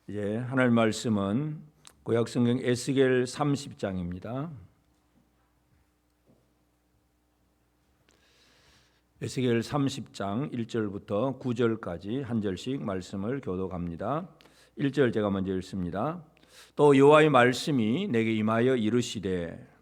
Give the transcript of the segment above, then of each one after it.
이제 하나님 말씀은 구약 성경 에스겔 30장입니다. 에스겔 30장 1절부터 9절까지 한 절씩 말씀을 교독합니다. 1절 제가 먼저 읽습니다. 또 여호와의 말씀이 내게 임하여 이르시되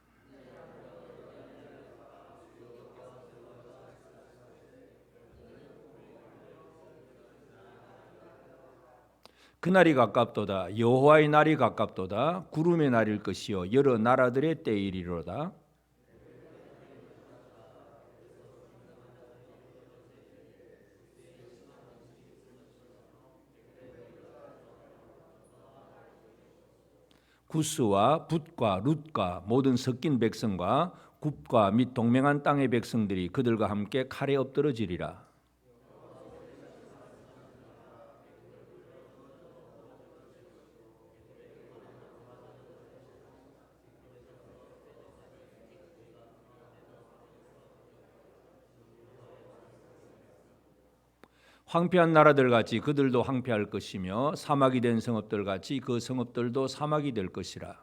그날이 가깝도다. 여호와의 날이 가깝도다. 구름의 날일 것이요 여러 나라들의 때이리로다. 구스와 붓과 룻과 모든 섞인 백성과 굽과 및 동맹한 땅의 백성들이 그들과 함께 칼에 엎드러지리라. 황폐한 나라들 같이 그들도 황폐할 것이며 사막이 된 성읍들 같이 그 성읍들도 사막이 될 것이라.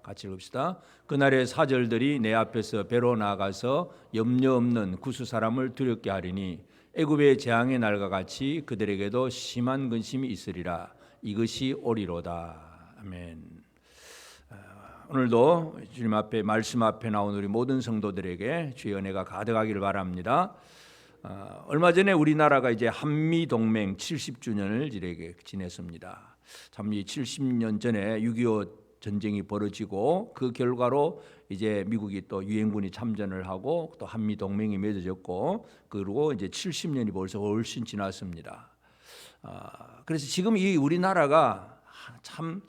같이 읽읍시다. 그날의 사절들이 내 앞에서 배로 나가서 염려 없는 구스 사람을 두렵게 하리니 애굽의 재앙의 날과 같이 그들에게도 심한 근심이 있으리라. 이것이 오리로다. 아멘. 오늘도 주님 앞에 말씀 앞에 나온 우리 모든 성도들에게 주의 은혜가 가득하기를 바랍니다. 얼마 전에 우리나라가 이제 한미 동맹 70주년을 지냈습니다. 참 이 70년 전에 6.25 전쟁이 벌어지고 그 결과로 이제 미국이 또 유엔군이 참전을 하고 또 한미 동맹이 맺어졌고 그리고 이제 70년이 벌써 훨씬 지났습니다. 그래서 지금 이 우리나라가 참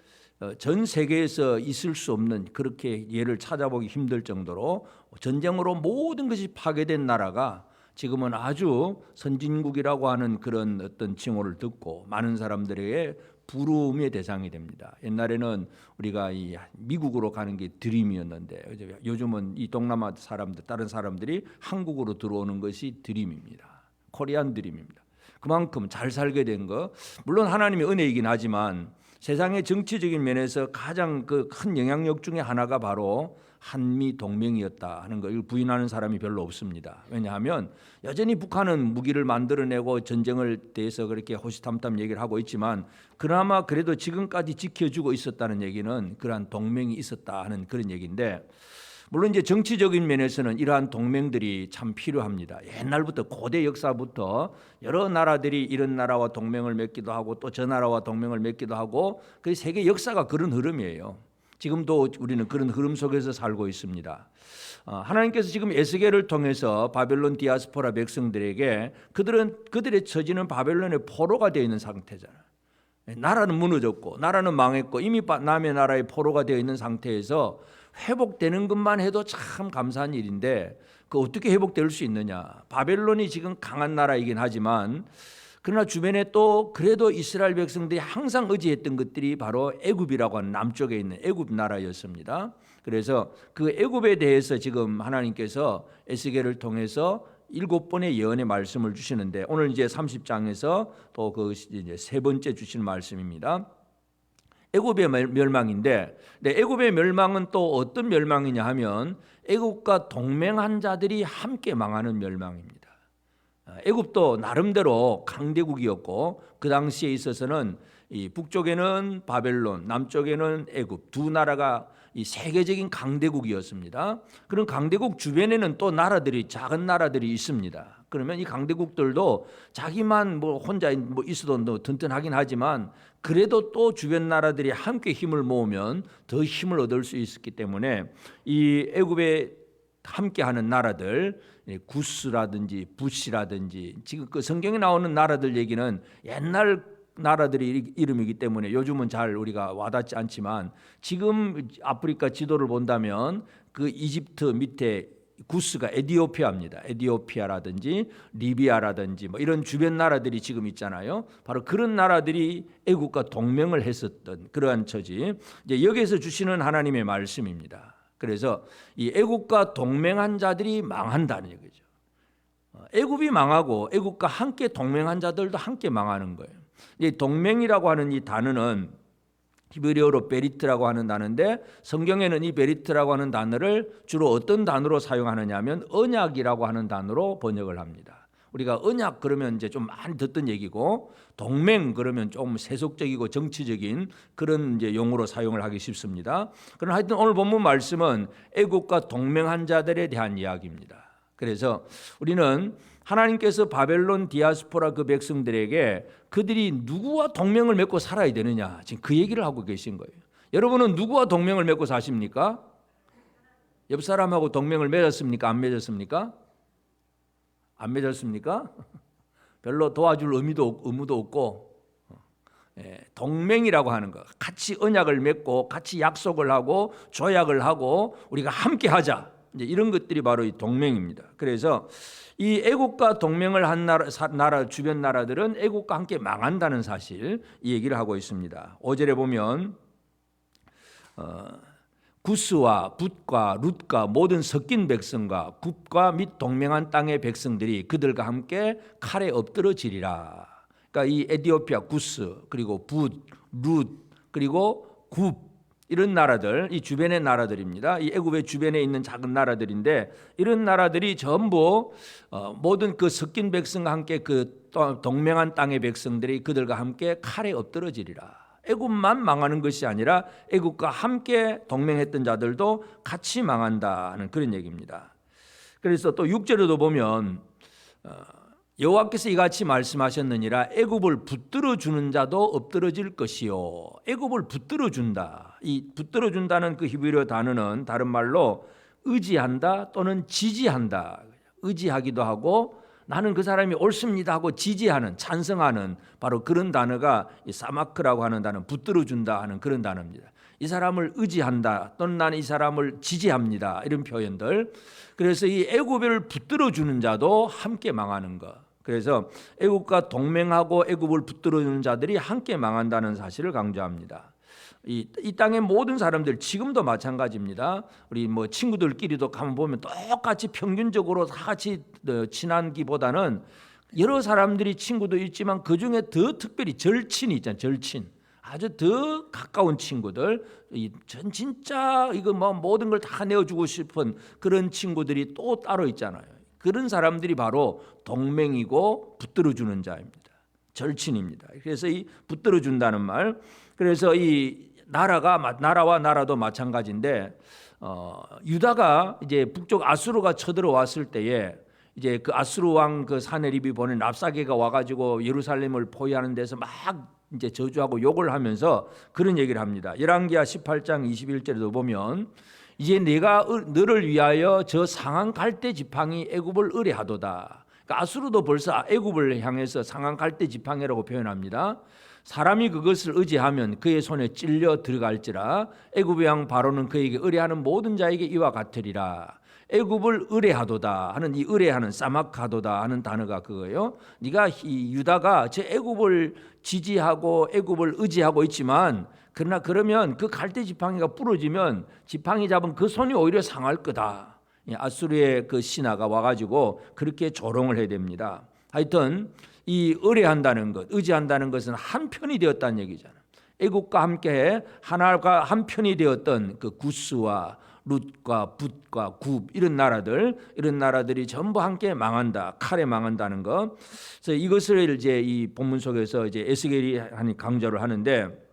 전 세계에서 있을 수 없는 그렇게 예를 찾아보기 힘들 정도로 전쟁으로 모든 것이 파괴된 나라가 지금은 아주 선진국이라고 하는 그런 어떤 칭호를 듣고 많은 사람들에게 부러움의 대상이 됩니다. 옛날에는 우리가 이 미국으로 가는 게 드림이었는데 요즘은 이 동남아 사람들 다른 사람들이 한국으로 들어오는 것이 드림입니다. 코리안 드림입니다. 그만큼 잘 살게 된 거 물론 하나님의 은혜이긴 하지만 세상의 정치적인 면에서 가장 그 큰 영향력 중에 하나가 바로 한미 동맹이었다 하는 걸 부인하는 사람이 별로 없습니다. 왜냐하면 여전히 북한은 무기를 만들어내고 전쟁을 대해서 그렇게 호시탐탐 얘기를 하고 있지만 그나마 그래도 지금까지 지켜주고 있었다는 얘기는 그러한 동맹이 있었다 하는 그런 얘기인데 물론 이제 정치적인 면에서는 이러한 동맹들이 참 필요합니다. 옛날부터 고대 역사부터 여러 나라들이 이런 나라와 동맹을 맺기도 하고 또 저 나라와 동맹을 맺기도 하고 그 세계 역사가 그런 흐름이에요. 지금도 우리는 그런 흐름 속에서 살고 있습니다. 하나님께서 지금 에스겔을 통해서 바벨론 디아스포라 백성들에게 그들의 처지는 바벨론의 포로가 되어 있는 상태잖아요. 나라는 무너졌고 나라는 망했고 이미 남의 나라의 포로가 되어 있는 상태에서 회복되는 것만 해도 참 감사한 일인데 그 어떻게 회복될 수 있느냐. 바벨론이 지금 강한 나라이긴 하지만 그러나 주변에 또 그래도 이스라엘 백성들이 항상 의지했던 것들이 바로 애굽이라고 하는 남쪽에 있는 애굽 나라였습니다. 그래서 그 애굽에 대해서 지금 하나님께서 에스겔을 통해서 7번의 예언의 말씀을 주시는데 오늘 이제 30장에서 또 그 이제 세 번째 주신 말씀입니다. 애굽의 멸망인데 애굽의 멸망은 또 어떤 멸망이냐 하면 애굽과 동맹한 자들이 함께 망하는 멸망입니다. 애굽도 나름대로 강대국이었고 그 당시에 있어서는 이 북쪽에는 바벨론, 남쪽에는 애굽 두 나라가 이 세계적인 강대국이었습니다. 그런 강대국 주변에는 또 나라들이 작은 나라들이 있습니다. 그러면 이 강대국들도 자기만 뭐 혼자 뭐 있어도 튼튼하긴 하지만 그래도 또 주변 나라들이 함께 힘을 모으면 더 힘을 얻을 수 있었기 때문에 이 애굽에 함께하는 나라들 구스라든지 붓이라든지 지금 그 성경에 나오는 나라들 얘기는 옛날 나라들이 이름이기 때문에 요즘은 잘 우리가 와닿지 않지만 지금 아프리카 지도를 본다면 그 이집트 밑에 구스가 에디오피아입니다. 에디오피아라든지 리비아라든지 뭐 이런 주변 나라들이 지금 있잖아요. 바로 그런 나라들이 애국과 동맹을 했었던 그러한 처지. 이제 여기에서 주시는 하나님의 말씀입니다. 그래서 이 애국과 동맹한 자들이 망한다는 얘기죠. 애굽이 망하고 애굽과 함께 동맹한 자들도 함께 망하는 거예요. 이 동맹이라고 하는 이 단어는 히브리어로 베리트라고 하는 단어인데 성경에는 이 베리트라고 하는 단어를 주로 어떤 단어로 사용하느냐 하면 언약이라고 하는 단어로 번역을 합니다. 우리가 언약 그러면 이제 좀 많이 듣던 얘기고 동맹 그러면 좀 세속적이고 정치적인 그런 이제 용어로 사용을 하기 쉽습니다. 그러나 하여튼 오늘 본문 말씀은 애국과 동맹한 자들에 대한 이야기입니다. 그래서 우리는 하나님께서 바벨론 디아스포라 그 백성들에게 그들이 누구와 동맹을 맺고 살아야 되느냐 지금 그 얘기를 하고 계신 거예요. 여러분은 누구와 동맹을 맺고 사십니까? 옆 사람하고 동맹을 맺었습니까? 안 맺었습니까? 안 맺었습니까? 별로 도와줄 의무도 없고 동맹이라고 하는 거 같이 언약을 맺고 같이 약속을 하고 조약을 하고 우리가 함께 하자 이제 이런 것들이 바로 이 동맹입니다. 그래서 이 애국과 동맹을 한 나라 주변 나라들은 애국과 함께 망한다는 사실 이 얘기를 하고 있습니다. 5절에 보면 구스와 붓과 룻과 모든 섞인 백성과 굽과 및 동맹한 땅의 백성들이 그들과 함께 칼에 엎드러지리라. 그러니까 이 에티오피아 구스 그리고 붓, 룻 그리고 굽 이런 나라들, 이 주변의 나라들입니다. 이 애굽의 주변에 있는 작은 나라들인데 이런 나라들이 전부 모든 그 섞인 백성과 함께 그 동맹한 땅의 백성들이 그들과 함께 칼에 엎드러지리라. 애굽만 망하는 것이 아니라 애굽과 함께 동맹했던 자들도 같이 망한다는 그런 얘기입니다. 그래서 또 6절에도 보면 여호와께서 이같이 말씀하셨느니라 애굽을 붙들어 주는 자도 엎드러질 것이요. 애굽을 붙들어 준다. 이 붙들어 준다는 그 히브리어 단어는 다른 말로 의지한다 또는 지지한다. 의지하기도 하고 나는 그 사람이 옳습니다 하고 지지하는 찬성하는 바로 그런 단어가 이 사마크라고 하는 단어 붙들어 준다 하는 그런 단어입니다. 이 사람을 의지한다 또는 나는 이 사람을 지지합니다 이런 표현들. 그래서 이 애굽을 붙들어 주는 자도 함께 망하는 것. 그래서 애굽과 동맹하고 애굽을 붙들어 주는 자들이 함께 망한다는 사실을 강조합니다. 이 땅의 모든 사람들 지금도 마찬가지입니다. 우리 뭐 친구들끼리도 가면 보면 똑같이 평균적으로 다 같이 친한기보다는 여러 사람들이 친구도 있지만 그 중에 더 특별히 절친이 있잖아요. 절친. 아주 더 가까운 친구들, 전 진짜 이거 뭐 모든 걸 다 내어주고 싶은 그런 친구들이 또 따로 있잖아요. 그런 사람들이 바로 동맹이고 붙들어주는 자입니다. 절친입니다. 그래서 이 붙들어준다는 말. 그래서 이 나라와 나라도 마찬가지인데 유다가 이제 북쪽 아수르가 쳐들어왔을 때에 이제 그 아수르 왕 그 사네립이 보낸 랍사게가 와가지고 예루살렘을 포위하는 데서 막 이제 저주하고 욕을 하면서 그런 얘기를 합니다. 열왕기하 18장 21절에도 보면 이제 내가 너를 위하여 저 상한 갈대 지팡이 애굽을 의뢰하도다. 그러니까 아수르도 벌써 애굽을 향해서 상한 갈대 지팡이라고 표현합니다. 사람이 그것을 의지하면 그의 손에 찔려 들어갈지라 애굽의 왕 바로는 그에게 의뢰하는 모든 자에게 이와 같으리라. 애굽을 의뢰하도다 하는 이 의뢰하는 사마카도다 하는 단어가 그거예요. 네가 이 유다가 저 애굽을 지지하고 애굽을 의지하고 있지만 그러나 그러면 그 갈대 지팡이가 부러지면 지팡이 잡은 그 손이 오히려 상할 거다. 아수르의 그 신하가 와가지고 그렇게 조롱을 해야 됩니다. 하여튼 이 의뢰한다는 것, 의지한다는 것은 한 편이 되었다는 얘기잖아요. 애국과 함께 하나가 한 편이 되었던 그 구스와 룻과 붓과 굽 이런 나라들이 전부 함께 망한다, 칼에 망한다는 것. 그래서 이것을 이제 이 본문 속에서 이제 에스겔이 강조를 하는데.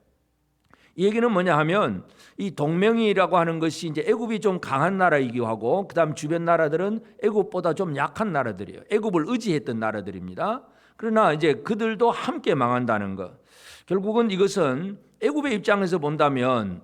이 얘기는 뭐냐 하면 이 동맹이라고 하는 것이 이제 애굽이 좀 강한 나라이기도 하고 그다음 주변 나라들은 애굽보다 좀 약한 나라들이에요. 애굽을 의지했던 나라들입니다. 그러나 이제 그들도 함께 망한다는 것. 결국은 이것은 애굽의 입장에서 본다면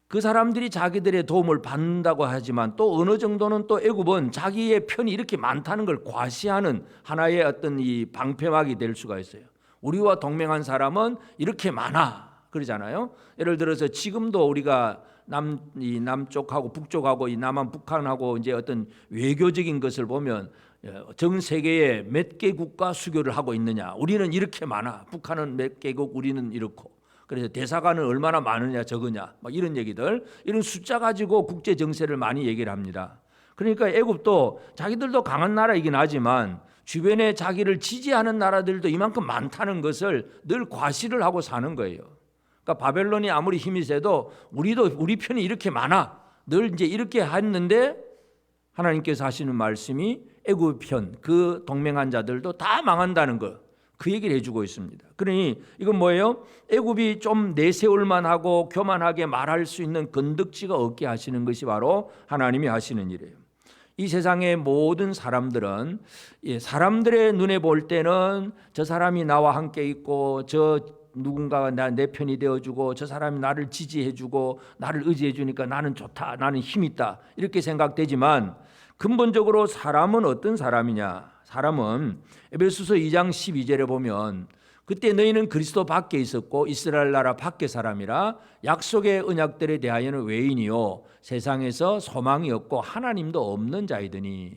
그 사람들이 자기들의 도움을 받는다고 하지만 또 어느 정도는 또 애굽은 자기의 편이 이렇게 많다는 걸 과시하는 하나의 어떤 이 방패막이 될 수가 있어요. 우리와 동맹한 사람은 이렇게 많아. 그러잖아요. 예를 들어서 지금도 우리가 남쪽하고 북쪽하고 이 남한 북한하고 이제 어떤 외교적인 것을 보면 전 세계에 몇 개국과 수교를 하고 있느냐. 우리는 이렇게 많아. 북한은 몇 개국, 우리는 이렇고. 그래서 대사관은 얼마나 많으냐 적으냐. 막 이런 얘기들. 이런 숫자 가지고 국제 정세를 많이 얘기를 합니다. 그러니까 애굽도 자기들도 강한 나라이긴 하지만 주변에 자기를 지지하는 나라들도 이만큼 많다는 것을 늘 과시를 하고 사는 거예요. 그러니까 바벨론이 아무리 힘이 세도 우리 편이 이렇게 많아. 늘 이제 이렇게 했는데 하나님께서 하시는 말씀이 애굽 편 그 동맹한 자들도 다 망한다는 거. 그 얘기를 해주고 있습니다. 그러니 이건 뭐예요? 애굽이 좀 내세울만 하고 교만하게 말할 수 있는 건덕지가 없게 하시는 것이 바로 하나님이 하시는 일이에요. 이 세상의 모든 사람들은 사람들의 눈에 볼 때는 저 사람이 나와 함께 있고 저 누군가가 내 편이 되어주고 저 사람이 나를 지지해주고 나를 의지해주니까 나는 좋다, 나는 힘 있다 이렇게 생각되지만 근본적으로 사람은 어떤 사람이냐? 사람은 에베소서 2장 12절에 보면 그때 너희는 그리스도 밖에 있었고 이스라엘 나라 밖의 사람이라 약속의 언약들에 대하여는 외인이요 세상에서 소망이 없고 하나님도 없는 자이더니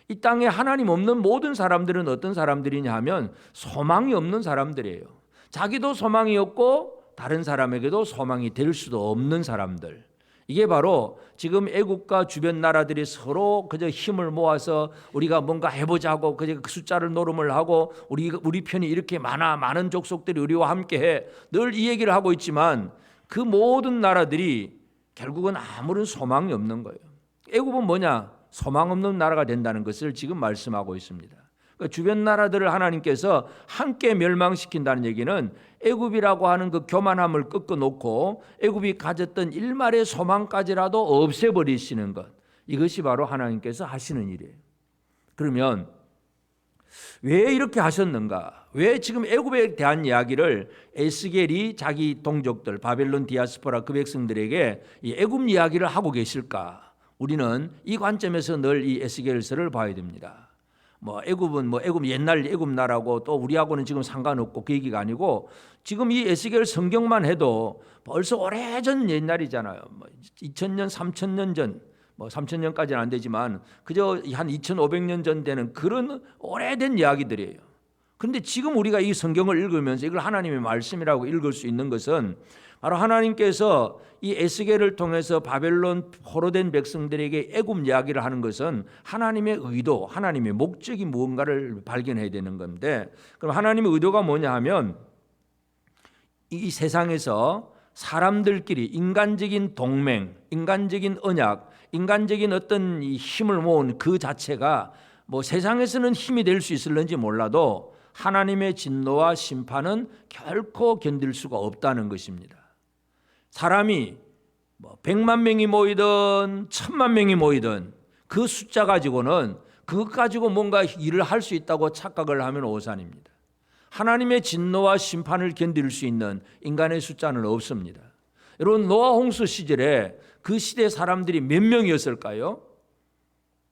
이 땅에 하나님 없는 모든 사람들은 어떤 사람들이냐 하면 소망이 없는 사람들이에요. 자기도 소망이 없고 다른 사람에게도 소망이 될 수도 없는 사람들. 이게 바로 지금 애국과 주변 나라들이 서로 그저 힘을 모아서 우리가 뭔가 해보자고 그저 그 숫자를 노름을 하고 우리 편이 이렇게 많은 족속들이 우리와 함께해 늘 이 얘기를 하고 있지만 그 모든 나라들이 결국은 아무런 소망이 없는 거예요. 애국은 뭐냐? 소망 없는 나라가 된다는 것을 지금 말씀하고 있습니다. 그러니까 주변 나라들을 하나님께서 함께 멸망시킨다는 얘기는 애굽이라고 하는 그 교만함을 꺾어놓고 애굽이 가졌던 일말의 소망까지라도 없애버리시는 것, 이것이 바로 하나님께서 하시는 일이에요. 그러면 왜 이렇게 하셨는가? 왜 지금 애굽에 대한 이야기를 에스겔이 자기 동족들 바벨론 디아스포라 그 백성들에게 이 애굽 이야기를 하고 계실까? 우리는 이 관점에서 늘 이 에스겔서를 봐야 됩니다. 애굽은 애굽 옛날 애굽 나라고 또 우리하고는 지금 상관없고 그 얘기가 아니고 지금 이 에스겔 성경만 해도 벌써 오래전 옛날이잖아요. 2000년, 3000년 전, 3000년까지는 안 되지만 그저 한 2500년 전 되는 그런 오래된 이야기들이에요. 그런데 지금 우리가 이 성경을 읽으면서 이걸 하나님의 말씀이라고 읽을 수 있는 것은 바로 하나님께서 이 에스겔을 통해서 바벨론 포로된 백성들에게 애굽 이야기를 하는 것은 하나님의 의도, 하나님의 목적이 무언가를 발견해야 되는 건데, 그럼 하나님의 의도가 뭐냐 하면 이 세상에서 사람들끼리 인간적인 동맹, 인간적인 언약, 인간적인 어떤 이 힘을 모은 그 자체가 세상에서는 힘이 될 수 있을는지 몰라도 하나님의 진노와 심판은 결코 견딜 수가 없다는 것입니다. 사람이 100만 명이 모이든 1000만 명이 모이든 그 숫자 가지고는 그것 가지고 뭔가 일을 할 수 있다고 착각을 하면 오산입니다. 하나님의 진노와 심판을 견딜 수 있는 인간의 숫자는 없습니다. 여러분, 노아 홍수 시절에 그 시대 사람들이 몇 명이었을까요?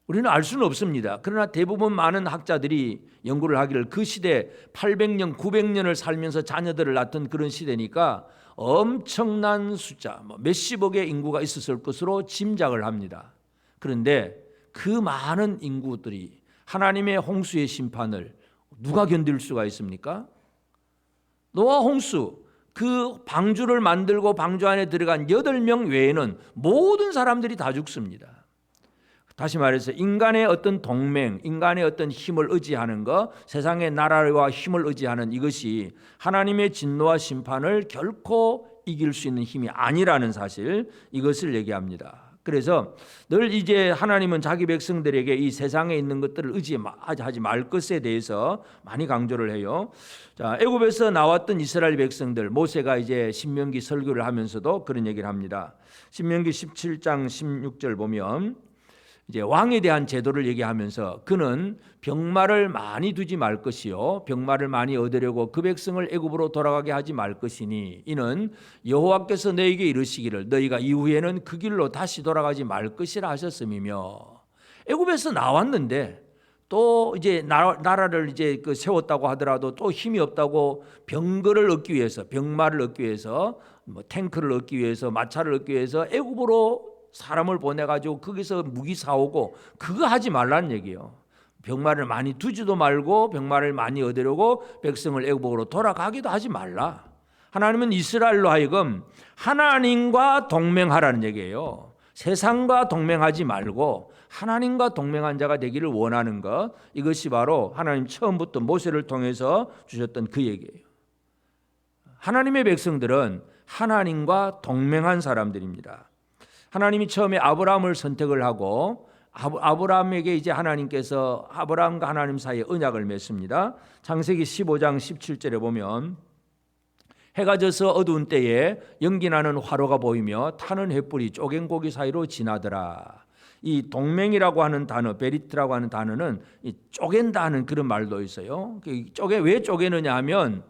우리는 알 수는 없습니다. 그러나 대부분 많은 학자들이 연구를 하기를 그 시대 800년, 900년을 살면서 자녀들을 낳던 그런 시대니까 엄청난 숫자, 몇십억의 인구가 있었을 것으로 짐작을 합니다. 그런데 그 많은 인구들이 하나님의 홍수의 심판을 누가 견딜 수가 있습니까? 노아 홍수, 그 방주를 만들고 방주 안에 들어간 8명 외에는 모든 사람들이 다 죽습니다. 다시 말해서 인간의 어떤 동맹, 인간의 어떤 힘을 의지하는 것, 세상의 나라와 힘을 의지하는 이것이 하나님의 진노와 심판을 결코 이길 수 있는 힘이 아니라는 사실, 이것을 얘기합니다. 그래서 늘 이제 하나님은 자기 백성들에게 이 세상에 있는 것들을 의지하지 말 것에 대해서 많이 강조를 해요. 자, 애굽에서 나왔던 이스라엘 백성들, 모세가 이제 신명기 설교를 하면서도 그런 얘기를 합니다. 신명기 17장 16절 보면 이제 왕에 대한 제도를 얘기하면서 그는 병마를 많이 두지 말 것이요 병마를 많이 얻으려고 그 백성을 애굽으로 돌아가게 하지 말 것이니 이는 여호와께서 너에게 이르시기를 너희가 이후에는 그 길로 다시 돌아가지 말 것이라 하셨음이며, 애굽에서 나왔는데 또 이제 나라를 이제 세웠다고 하더라도 또 힘이 없다고 병거를 얻기 위해서, 병마를 얻기 위해서, 탱크를 얻기 위해서, 마차를 얻기 위해서 애굽으로 사람을 보내가지고 거기서 무기 사오고 그거 하지 말라는 얘기예요. 병마를 많이 두지도 말고 병마를 많이 얻으려고 백성을 애굽으로 돌아가기도 하지 말라. 하나님은 이스라엘로 하여금 하나님과 동맹하라는 얘기예요. 세상과 동맹하지 말고 하나님과 동맹한 자가 되기를 원하는 것, 이것이 바로 하나님 처음부터 모세를 통해서 주셨던 그 얘기예요. 하나님의 백성들은 하나님과 동맹한 사람들입니다. 하나님이 처음에 아브라함을 선택을 하고 아브라함에게 이제 하나님께서 아브라함과 하나님 사이에 언약을 맺습니다. 창세기 15장 17절에 보면 해가 져서 어두운 때에 연기나는 화로가 보이며 타는 횃불이 쪼갠 고기 사이로 지나더라. 이 동맹이라고 하는 단어, 베리트라고 하는 단어는 이 쪼갠다는 그런 말도 있어요. 왜 쪼개느냐 하면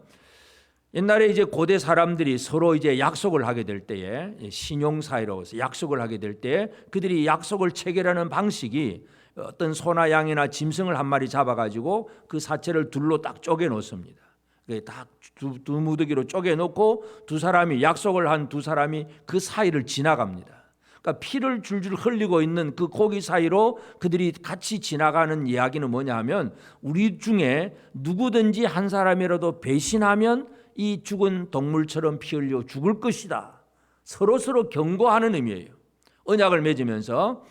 옛날에 이제 고대 사람들이 서로 이제 약속을 하게 될 때에 신용 사이로 약속을 하게 될 때 그들이 약속을 체결하는 방식이 어떤 소나 양이나 짐승을 한 마리 잡아가지고 그 사체를 둘로 딱 쪼개 놓습니다. 딱 두 무더기로 쪼개 놓고 두 사람이 약속을 한 두 사람이 그 사이를 지나갑니다. 그러니까 피를 줄줄 흘리고 있는 그 고기 사이로 그들이 같이 지나가는 이야기는 뭐냐 하면 우리 중에 누구든지 한 사람이라도 배신하면 이 죽은 동물처럼 피 흘려 죽을 것이다. 서로 경고하는 의미예요. 언약을 맺으면서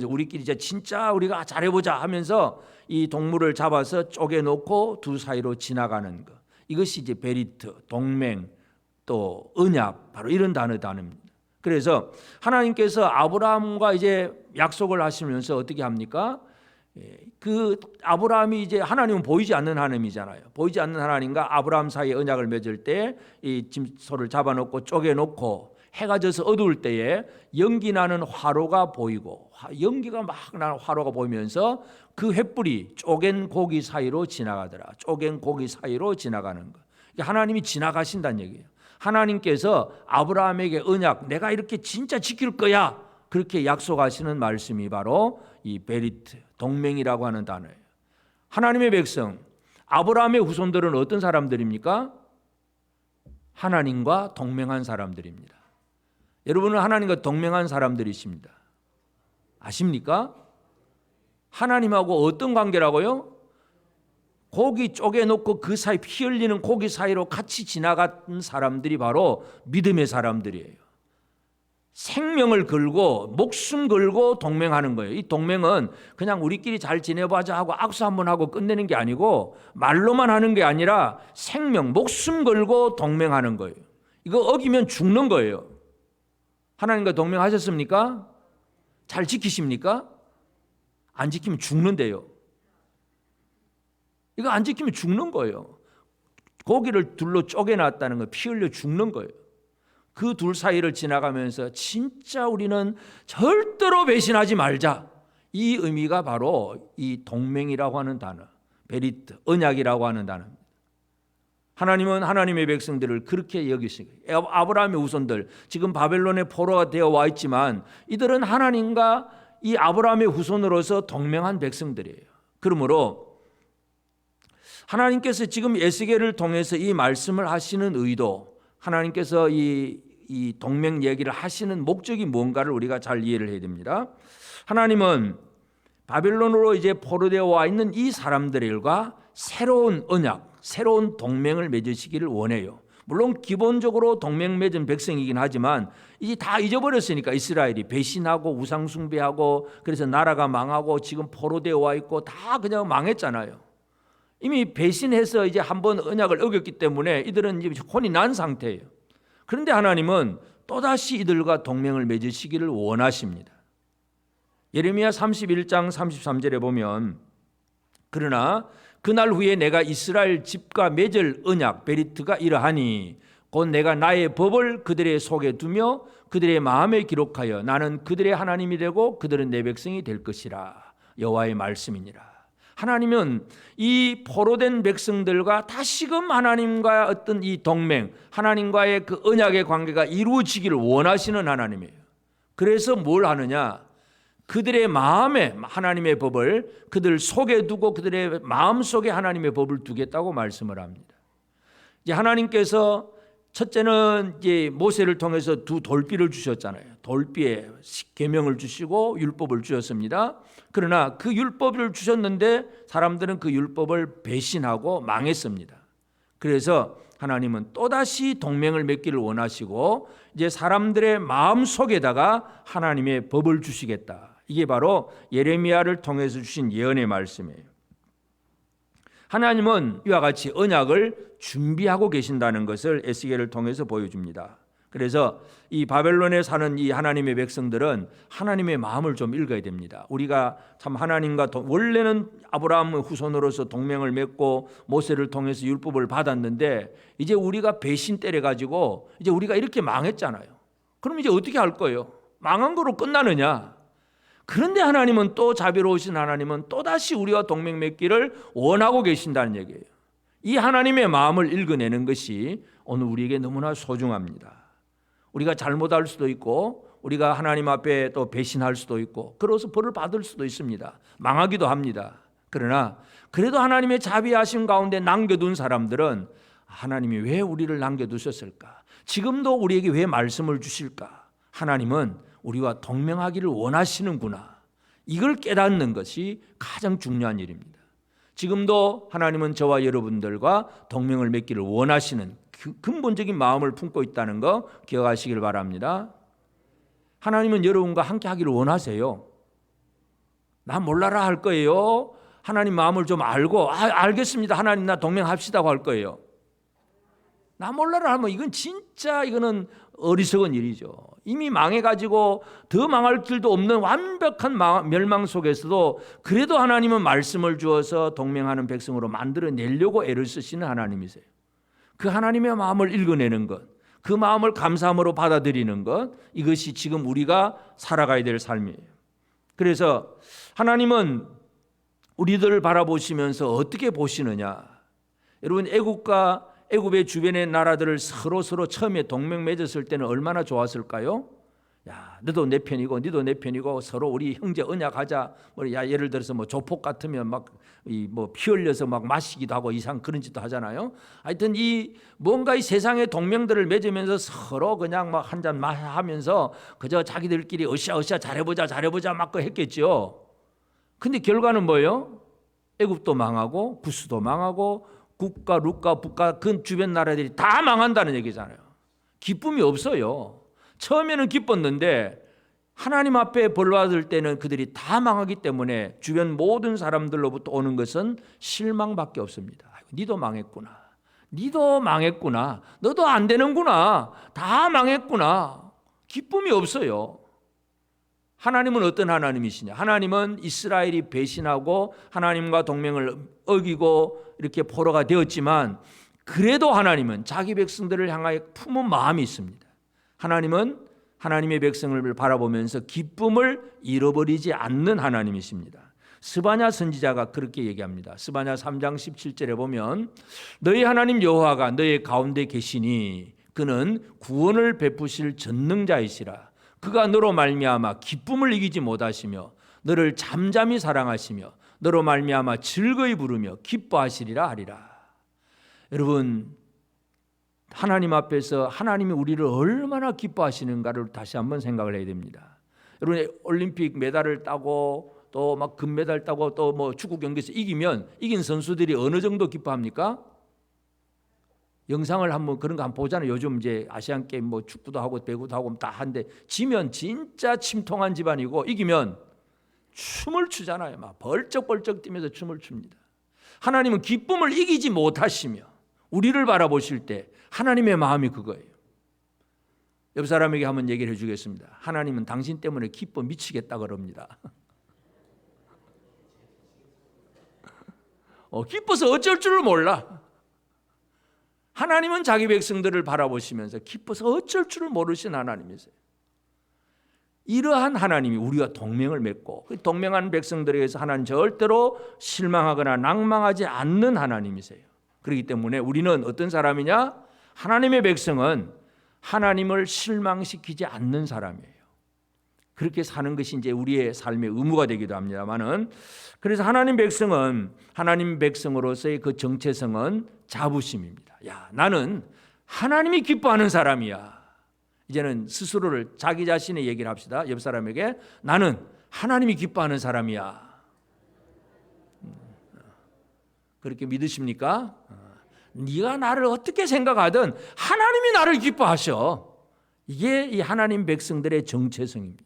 우리끼리 이제 진짜 우리가 잘해보자 하면서 이 동물을 잡아서 쪼개놓고 두 사이로 지나가는 것. 이것이 이제 베리트, 동맹, 또 언약, 바로 이런 단어입니다. 그래서 하나님께서 아브라함과 이제 약속을 하시면서 어떻게 합니까? 그 아브라함이 이제 하나님은 보이지 않는 하나님이잖아요. 보이지 않는 하나님과 아브라함 사이에 언약을 맺을 때 이 짐소를 잡아놓고 쪼개놓고 해가 져서 어두울 때에 연기 나는 화로가 보이고 연기가 막 나는 화로가 보이면서 그 횃불이 쪼갠 고기 사이로 지나가더라. 쪼갠 고기 사이로 지나가는 거. 하나님이 지나가신다는 얘기예요. 하나님께서 아브라함에게 언약, 내가 이렇게 진짜 지킬 거야, 그렇게 약속하시는 말씀이 바로 이 베리트, 동맹이라고 하는 단어예요. 하나님의 백성, 아브라함의 후손들은 어떤 사람들입니까? 하나님과 동맹한 사람들입니다. 여러분은 하나님과 동맹한 사람들이십니다. 아십니까? 하나님하고 어떤 관계라고요? 고기 쪼개놓고 그 사이 피 흘리는 고기 사이로 같이 지나간 사람들이 바로 믿음의 사람들이에요. 생명을 걸고 목숨 걸고 동맹하는 거예요. 이 동맹은 그냥 우리끼리 잘 지내보자 하고 악수 한번 하고 끝내는 게 아니고 말로만 하는 게 아니라 생명, 목숨 걸고 동맹하는 거예요. 이거 어기면 죽는 거예요. 하나님과 동맹하셨습니까? 잘 지키십니까? 안 지키면 죽는데요. 이거 안 지키면 죽는 거예요. 고기를 둘로 쪼개놨다는 거, 피 흘려 죽는 거예요. 그 둘 사이를 지나가면서 진짜 우리는 절대로 배신하지 말자. 이 의미가 바로 이 동맹이라고 하는 단어, 베리트, 언약이라고 하는 단어입니다. 하나님은 하나님의 백성들을 그렇게 여기시고, 아브라함의 후손들, 지금 바벨론의 포로가 되어 와 있지만 이들은 하나님과 이 아브라함의 후손으로서 동맹한 백성들이에요. 그러므로 하나님께서 지금 에스겔을 통해서 이 말씀을 하시는 의도, 하나님께서 이 동맹 얘기를 하시는 목적이 뭔가를 우리가 잘 이해를 해야 됩니다. 하나님은 바벨론으로 이제 포로되어 와 있는 이 사람들과 새로운 언약, 새로운 동맹을 맺으시기를 원해요. 물론 기본적으로 동맹 맺은 백성이긴 하지만 이제 다 잊어버렸으니까 이스라엘이 배신하고 우상 숭배하고 그래서 나라가 망하고 지금 포로되어 와 있고 다 그냥 망했잖아요. 이미 배신해서 이제 한번 언약을 어겼기 때문에 이들은 이제 혼이 난 상태예요. 그런데 하나님은 또다시 이들과 동맹을 맺으시기를 원하십니다. 예레미야 31장 33절에 보면 그러나 그날 후에 내가 이스라엘 집과 맺을 언약 베리트가 이러하니 곧 내가 나의 법을 그들의 속에 두며 그들의 마음에 기록하여 나는 그들의 하나님이 되고 그들은 내 백성이 될 것이라. 여호와의 말씀이니라. 하나님은 이 포로된 백성들과 다시금 하나님과 어떤 이 동맹, 하나님과의 그 언약의 관계가 이루어지기를 원하시는 하나님이에요. 그래서 뭘 하느냐? 그들의 마음에 하나님의 법을 그들 속에 두고 그들의 마음 속에 하나님의 법을 두겠다고 말씀을 합니다. 이제 하나님께서 첫째는 이제 모세를 통해서 두 돌비를 주셨잖아요. 돌비에 계명을 주시고 율법을 주셨습니다. 그러나 그 율법을 주셨는데 사람들은 그 율법을 배신하고 망했습니다. 그래서 하나님은 또다시 동맹을 맺기를 원하시고 이제 사람들의 마음 속에다가 하나님의 법을 주시겠다. 이게 바로 예레미야를 통해서 주신 예언의 말씀이에요. 하나님은 이와 같이 언약을 준비하고 계신다는 것을 에스겔을 통해서 보여줍니다. 그래서 이 바벨론에 사는 이 하나님의 백성들은 하나님의 마음을 좀 읽어야 됩니다. 우리가 참 하나님과 원래는 아브라함 후손으로서 동맹을 맺고 모세를 통해서 율법을 받았는데 이제 우리가 배신 때려가지고 이제 우리가 이렇게 망했잖아요. 그럼 이제 어떻게 할 거예요? 망한 거로 끝나느냐? 그런데 하나님은 또 자비로우신 하나님은 또다시 우리와 동맹 맺기를 원하고 계신다는 얘기예요. 이 하나님의 마음을 읽어내는 것이 오늘 우리에게 너무나 소중합니다. 우리가 잘못할 수도 있고 우리가 하나님 앞에 또 배신할 수도 있고 그래서 벌을 받을 수도 있습니다. 망하기도 합니다. 그러나 그래도 하나님의 자비하심 가운데 남겨둔 사람들은 하나님이 왜 우리를 남겨두셨을까? 지금도 우리에게 왜 말씀을 주실까? 하나님은 우리와 동맹하기를 원하시는구나. 이걸 깨닫는 것이 가장 중요한 일입니다. 지금도 하나님은 저와 여러분들과 동맹을 맺기를 원하시는 근본적인 마음을 품고 있다는 거 기억하시길 바랍니다. 하나님은 여러분과 함께 하기를 원하세요. 나 몰라라 할 거예요. 하나님 마음을 좀 알고 알겠습니다. 하나님 나 동맹합시다고 할 거예요. 나 몰라라 하면 이건 진짜 이거는 어리석은 일이죠. 이미 망해가지고 더 망할 길도 없는 완벽한 멸망 속에서도 그래도 하나님은 말씀을 주어서 동맹하는 백성으로 만들어내려고 애를 쓰시는 하나님이세요. 그 하나님의 마음을 읽어내는 것, 그 마음을 감사함으로 받아들이는 것, 이것이 지금 우리가 살아가야 될 삶이에요. 그래서 하나님은 우리들을 바라보시면서 어떻게 보시느냐. 여러분 애굽의 주변의 나라들을 서로 처음에 동맹 맺었을 때는 얼마나 좋았을까요? 야, 너도 내 편이고 너도 내 편이고 서로 우리 형제 언약하자. 예를 들어서 조폭 같으면 피 흘려서 마시기도 하고 이상 그런 짓도 하잖아요. 하여튼 뭔가 이 세상의 동맹들을 맺으면서 서로 그냥 한 잔 하면서 그저 자기들끼리 으쌰으쌰 잘해보자 막 했겠죠. 근데 결과는 뭐예요? 애굽도 망하고 구스도 망하고 국가, 룻가, 북가 그 주변 나라들이 다 망한다는 얘기잖아요. 기쁨이 없어요. 처음에는 기뻤는데 하나님 앞에 벌 받을 때는 그들이 다 망하기 때문에 주변 모든 사람들로부터 오는 것은 실망밖에 없습니다. 니도 망했구나. 니도 망했구나. 너도 안 되는구나. 다 망했구나. 기쁨이 없어요. 하나님은 어떤 하나님이시냐? 하나님은 이스라엘이 배신하고 하나님과 동맹을 어기고 이렇게 포로가 되었지만 그래도 하나님은 자기 백성들을 향하여 품은 마음이 있습니다. 하나님은 하나님의 백성을 바라보면서 기쁨을 잃어버리지 않는 하나님이십니다. 스바냐 선지자가 그렇게 얘기합니다. 스바냐 3장 17절에 보면 너희 하나님 여호와가 너희 가운데 계시니 그는 구원을 베푸실 전능자이시라. 그가 너로 말미암아 기쁨을 이기지 못하시며 너를 잠잠히 사랑하시며 너로 말미암아 즐거이 부르며 기뻐하시리라 하리라. 여러분 하나님 앞에서 하나님이 우리를 얼마나 기뻐하시는가를 다시 한번 생각을 해야 됩니다. 여러분 올림픽 메달을 따고 또 금메달 따고 또 축구 경기에서 이긴 선수들이 어느 정도 기뻐합니까? 영상을 한번 그런 거 한번 보잖아요. 요즘 이제 아시안 게임 축구도 하고 배구도 하고 다 한데 지면 진짜 침통한 집안이고 이기면 춤을 추잖아요. 벌쩍벌쩍 뛰면서 춤을 춥니다. 하나님은 기쁨을 이기지 못하시며 우리를 바라보실 때 하나님의 마음이 그거예요. 옆 사람에게 한번 얘기를 해주겠습니다. 하나님은 당신 때문에 기뻐 미치겠다 그럽니다. 기뻐서 어쩔 줄을 몰라. 하나님은 자기 백성들을 바라보시면서 기뻐서 어쩔 줄을 모르신 하나님이세요. 이러한 하나님이 우리와 동맹을 맺고 동맹하는 백성들에 의해서 하나님 절대로 실망하거나 낭망하지 않는 하나님이세요. 그렇기 때문에 우리는 어떤 사람이냐? 하나님의 백성은 하나님을 실망시키지 않는 사람이에요. 그렇게 사는 것이 이제 우리의 삶의 의무가 되기도 합니다만은 그래서 하나님 백성은 하나님 백성으로서의 그 정체성은 자부심입니다. 야, 나는 하나님이 기뻐하는 사람이야. 이제는 스스로를 자기 자신의 얘기를 합시다. 옆 사람에게 나는 하나님이 기뻐하는 사람이야. 그렇게 믿으십니까? 네가 나를 어떻게 생각하든 하나님이 나를 기뻐하셔. 이게 이 하나님 백성들의 정체성입니다.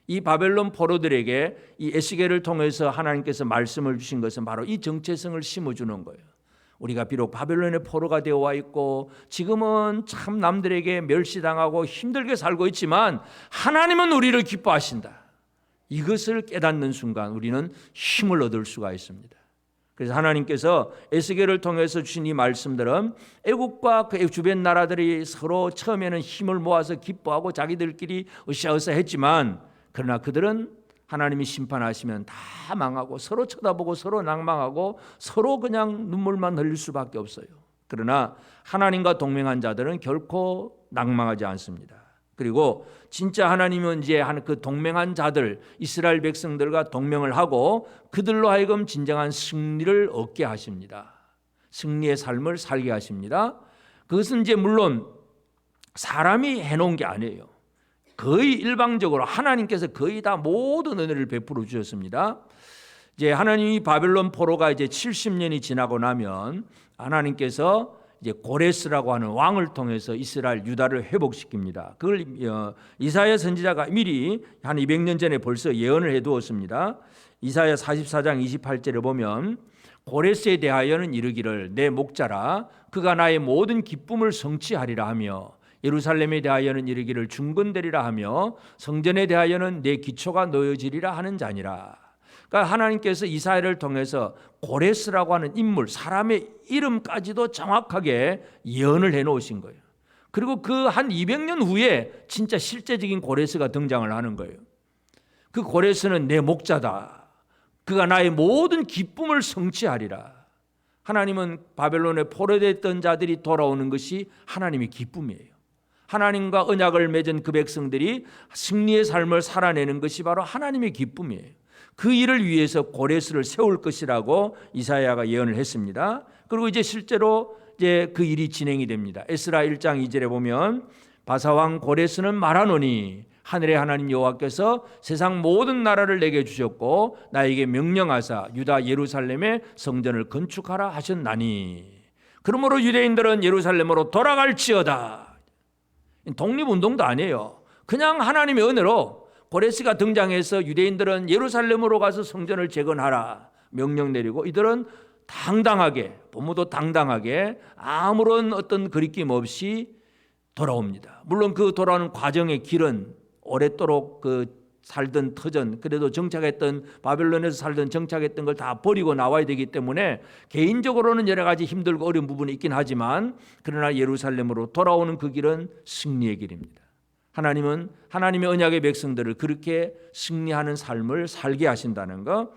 이 바벨론 포로들에게 이 에스겔을 통해서 하나님께서 말씀을 주신 것은 바로 이 정체성을 심어주는 거예요. 우리가 비록 바벨론의 포로가 되어 와 있고 지금은 참 남들에게 멸시당하고 힘들게 살고 있지만 하나님은 우리를 기뻐하신다. 이것을 깨닫는 순간 우리는 힘을 얻을 수가 있습니다. 그래서 하나님께서 에스겔을 통해서 주신 이 말씀들은 애국과 그 주변 나라들이 서로 처음에는 힘을 모아서 기뻐하고 자기들끼리 으쌰으쌰 했지만 그러나 그들은 하나님이 심판하시면 다 망하고 서로 쳐다보고 서로 낭망하고 서로 그냥 눈물만 흘릴 수밖에 없어요. 그러나 하나님과 동맹한 자들은 결코 낭망하지 않습니다. 그리고 진짜 하나님은 이제 그 동맹한 자들 이스라엘 백성들과 동맹을 하고 그들로 하여금 진정한 승리를 얻게 하십니다. 승리의 삶을 살게 하십니다. 그것은 이제 물론 사람이 해놓은 게 아니에요. 거의 일방적으로 하나님께서 거의 다 모든 은혜를 베풀어 주셨습니다. 이제 하나님이 바벨론 포로가 이제 70년이 지나고 나면 하나님께서 이제 고레스라고 하는 왕을 통해서 이스라엘 유다를 회복시킵니다. 그걸 이사야 선지자가 미리 한 200년 전에 벌써 예언을 해두었습니다. 이사야 44장 28절에 보면 고레스에 대하여는 이르기를 내 목자라 그가 나의 모든 기쁨을 성취하리라 하며 예루살렘에 대하여는 이르기를 중건되리라 하며 성전에 대하여는 내 기초가 놓여지리라 하는 자니라. 그러니까 하나님께서 이사야를 통해서 고레스라고 하는 인물, 사람의 이름까지도 정확하게 예언을 해놓으신 거예요. 그리고 그 한 200년 후에 진짜 실제적인 고레스가 등장을 하는 거예요. 그 고레스는 내 목자다. 그가 나의 모든 기쁨을 성취하리라. 하나님은 바벨론에 포로됐던 자들이 돌아오는 것이 하나님의 기쁨이에요. 하나님과 언약을 맺은 그 백성들이 승리의 삶을 살아내는 것이 바로 하나님의 기쁨이에요. 그 일을 위해서 고레스를 세울 것이라고 이사야가 예언을 했습니다. 그리고 이제 실제로 이제 그 일이 진행이 됩니다. 에스라 1장 2절에 보면 바사왕 고레스는 말하노니 하늘의 하나님 여호와께서 세상 모든 나라를 내게 주셨고 나에게 명령하사 유다 예루살렘의 성전을 건축하라 하셨나니 그러므로 유대인들은 예루살렘으로 돌아갈지어다. 독립운동도 아니에요. 그냥 하나님의 은혜로 고레스가 등장해서 유대인들은 예루살렘으로 가서 성전을 재건하라 명령 내리고 이들은 당당하게 부모도 당당하게 아무런 어떤 거리낌 없이 돌아옵니다. 물론 그 돌아오는 과정의 길은 오랫도록 살던 터전 그래도 정착했던 바벨론에서 살던 정착했던 걸 다 버리고 나와야 되기 때문에 개인적으로는 여러 가지 힘들고 어려운 부분이 있긴 하지만 그러나 예루살렘으로 돌아오는 그 길은 승리의 길입니다. 하나님은 하나님의 언약의 백성들을 그렇게 승리하는 삶을 살게 하신다는 것,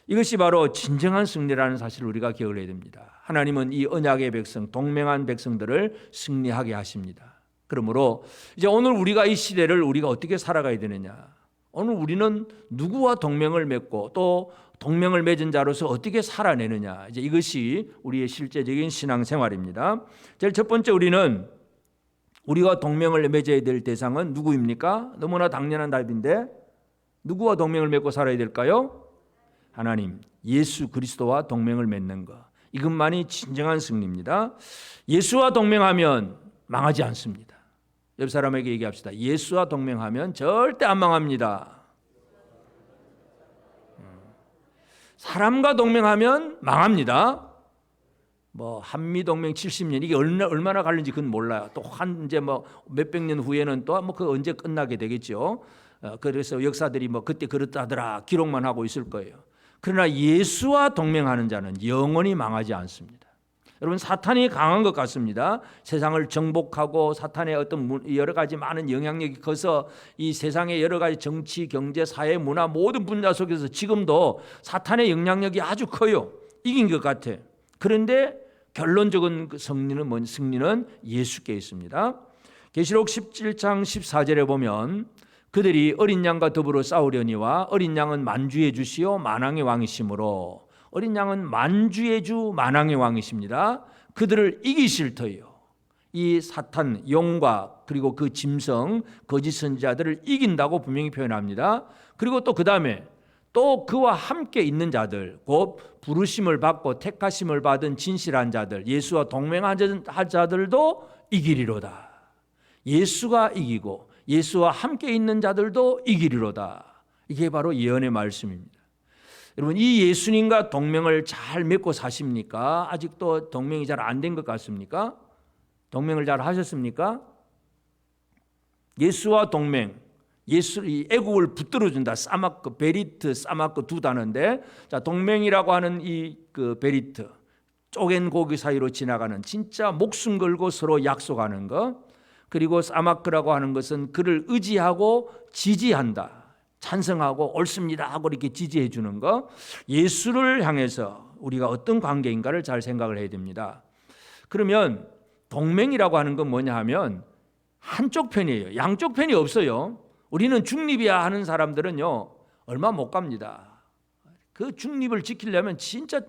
이것이 바로 진정한 승리라는 사실을 우리가 기억을 해야 됩니다. 하나님은 이 언약의 백성, 동맹한 백성들을 승리하게 하십니다. 그러므로 이제 오늘 우리가 이 시대를 우리가 어떻게 살아가야 되느냐? 오늘 우리는 누구와 동맹을 맺고 또 동맹을 맺은 자로서 어떻게 살아내느냐? 이제 이것이 우리의 실제적인 신앙생활입니다. 제일 첫 번째 우리는 우리가 동맹을 맺어야 될 대상은 누구입니까? 너무나 당연한 답인데 누구와 동맹을 맺고 살아야 될까요? 하나님, 예수 그리스도와 동맹을 맺는 것. 이것만이 진정한 승리입니다. 예수와 동맹하면 망하지 않습니다. 옆 사람에게 얘기합시다. 예수와 동맹하면 절대 안 망합니다. 사람과 동맹하면 망합니다. 한미 동맹 70년 이게 얼마나 갈는지 그건 몰라요. 또 이제 몇백 년 후에는 또 그 언제 끝나게 되겠죠. 그래서 역사들이 그때 그렇다더라 기록만 하고 있을 거예요. 그러나 예수와 동맹하는 자는 영원히 망하지 않습니다. 여러분 사탄이 강한 것 같습니다. 세상을 정복하고 사탄의 어떤 여러 가지 많은 영향력이 커서 이 세상의 여러 가지 정치, 경제, 사회, 문화 모든 분야 속에서 지금도 사탄의 영향력이 아주 커요. 이긴 것 같아. 그런데 결론적인 승리는 예수께 있습니다. 계시록 17장 14절에 보면 그들이 어린 양과 더불어 싸우려니와 어린 양은 만주의 주시요 만왕의 왕이시므로 어린 양은 만주의 주 만왕의 왕이십니다. 그들을 이기실 터이요. 이 사탄 영과 그리고 그 짐승 거짓 선지자들을 이긴다고 분명히 표현합니다. 그리고 또 그 다음에 또 그와 함께 있는 자들 곧 부르심을 받고 택하심을 받은 진실한 자들 예수와 동맹한 자들도 이기리로다. 예수가 이기고 예수와 함께 있는 자들도 이기리로다. 이게 바로 예언의 말씀입니다. 여러분, 이 예수님과 동맹을 잘 맺고 사십니까? 아직도 동맹이 잘 안 된 것 같습니까? 동맹을 잘 하셨습니까? 예수와 동맹, 예수 이 애국을 붙들어준다. 사마크, 베리트, 사마크 두 단어인데, 자, 동맹이라고 하는 이 그 베리트, 쪼갠 고기 사이로 지나가는 진짜 목숨 걸고 서로 약속하는 것, 그리고 사마크라고 하는 것은 그를 의지하고 지지한다. 찬성하고 옳습니다 하고 이렇게 지지해 주는 거. 예수를 향해서 우리가 어떤 관계인가를 잘 생각을 해야 됩니다. 그러면 동맹이라고 하는 건 뭐냐 하면 한쪽 편이에요. 양쪽 편이 없어요. 우리는 중립이야 하는 사람들은요, 얼마 못 갑니다. 그 중립을 지키려면 진짜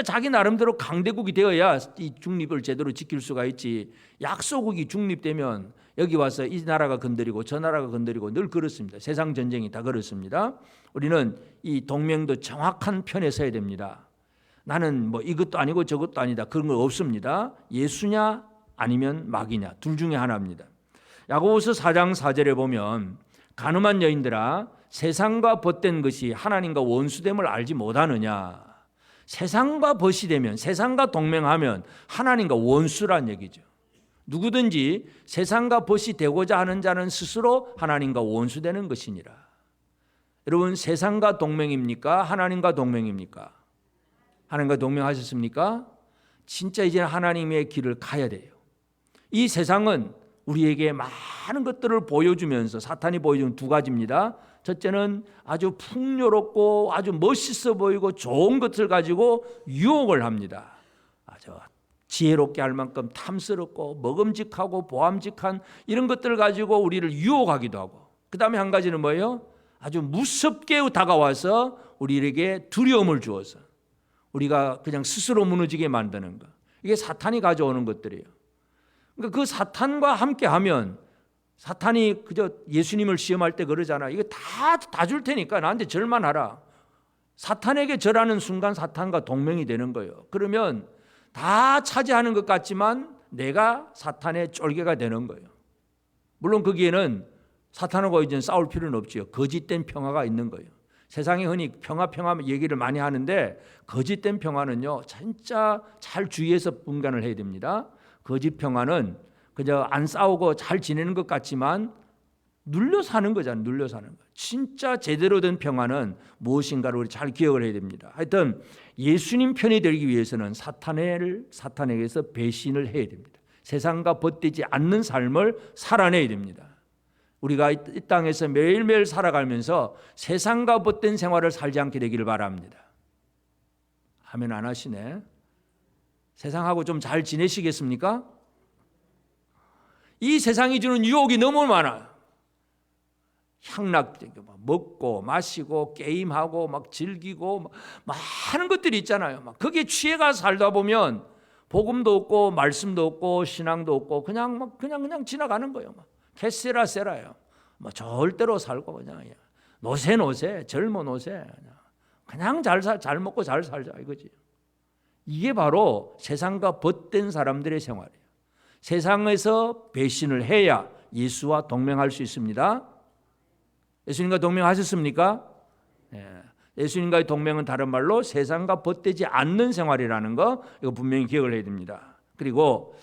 자기 나름대로 강대국이 되어야 이 중립을 제대로 지킬 수가 있지. 약소국이 중립되면 여기 와서 이 나라가 건드리고 저 나라가 건드리고 늘 그렇습니다. 세상 전쟁이 다 그렇습니다. 우리는 이 동맹도 정확한 편에 서야 됩니다. 나는 뭐 이것도 아니고 저것도 아니다. 그런 거 없습니다. 예수냐 아니면 마귀냐, 둘 중에 하나입니다. 야고보서 4장 4절에 보면 가늠한 여인들아, 세상과 벗된 것이 하나님과 원수됨을 알지 못하느냐. 세상과 벗이 되면, 세상과 동맹하면 하나님과 원수란 얘기죠. 누구든지 세상과 벗이 되고자 하는 자는 스스로 하나님과 원수되는 것이니라. 여러분, 세상과 동맹입니까? 하나님과 동맹입니까? 하나님과 동맹하셨습니까? 진짜 이제 하나님의 길을 가야 돼요. 이 세상은 우리에게 많은 것들을 보여주면서, 사탄이 보여주는 두 가지입니다. 첫째는 아주 풍요롭고 아주 멋있어 보이고 좋은 것을 가지고 유혹을 합니다. 아주 지혜롭게 할 만큼 탐스럽고 먹음직하고 보암직한 이런 것들을 가지고 우리를 유혹하기도 하고, 그 다음에 한 가지는 뭐예요? 아주 무섭게 다가와서 우리에게 두려움을 주어서 우리가 그냥 스스로 무너지게 만드는 것. 이게 사탄이 가져오는 것들이에요. 그러니까 그 사탄과 함께하면, 사탄이 그저 예수님을 시험할 때 그러잖아. 이거 다 줄 테니까 나한테 절만 하라. 사탄에게 절하는 순간 사탄과 동맹이 되는 거예요. 그러면 다 차지하는 것 같지만 내가 사탄의 쫄개가 되는 거예요. 물론 거기에는 사탄하고 이제 싸울 필요는 없지요. 거짓된 평화가 있는 거예요. 세상에 흔히 평화 얘기를 많이 하는데, 거짓된 평화는요, 진짜 잘 주의해서 분간을 해야 됩니다. 거짓 평화는 그저 안 싸우고 잘 지내는 것 같지만 눌려 사는 거잖아요. 눌려 사는 거. 진짜 제대로 된 평화는 무엇인가를 우리 잘 기억을 해야 됩니다. 하여튼 예수님 편이 되기 위해서는 사탄에게서 배신을 해야 됩니다. 세상과 벗되지 않는 삶을 살아내야 됩니다. 우리가 이 땅에서 매일매일 살아가면서 세상과 벗된 생활을 살지 않게 되기를 바랍니다. 아멘 안 하시네. 세상하고 좀 잘 지내시겠습니까? 이 세상이 주는 유혹이 너무 많아요. 향락되고 먹고 마시고 게임하고 막 즐기고 막 많은 것들이 있잖아요. 막 거기에 취해가 살다 보면 복음도 없고 말씀도 없고 신앙도 없고 그냥 지나가는 거예요. 막 캐세라 세라요. 뭐 절대로 살고 그냥 노세 젊어 노세 그냥 잘 먹고 잘 살자 이거지. 이게 바로 세상과 벗된 사람들의 생활이에요. 세상에서 배신을 해야 예수와 동맹할 수 있습니다. 예수님과 동맹하셨습니까? 예수님과의 동맹은 다른 말로 세상과 벗되지 않는 생활이라는 거, 이거 분명히 기억을 해야 됩니다. 그리고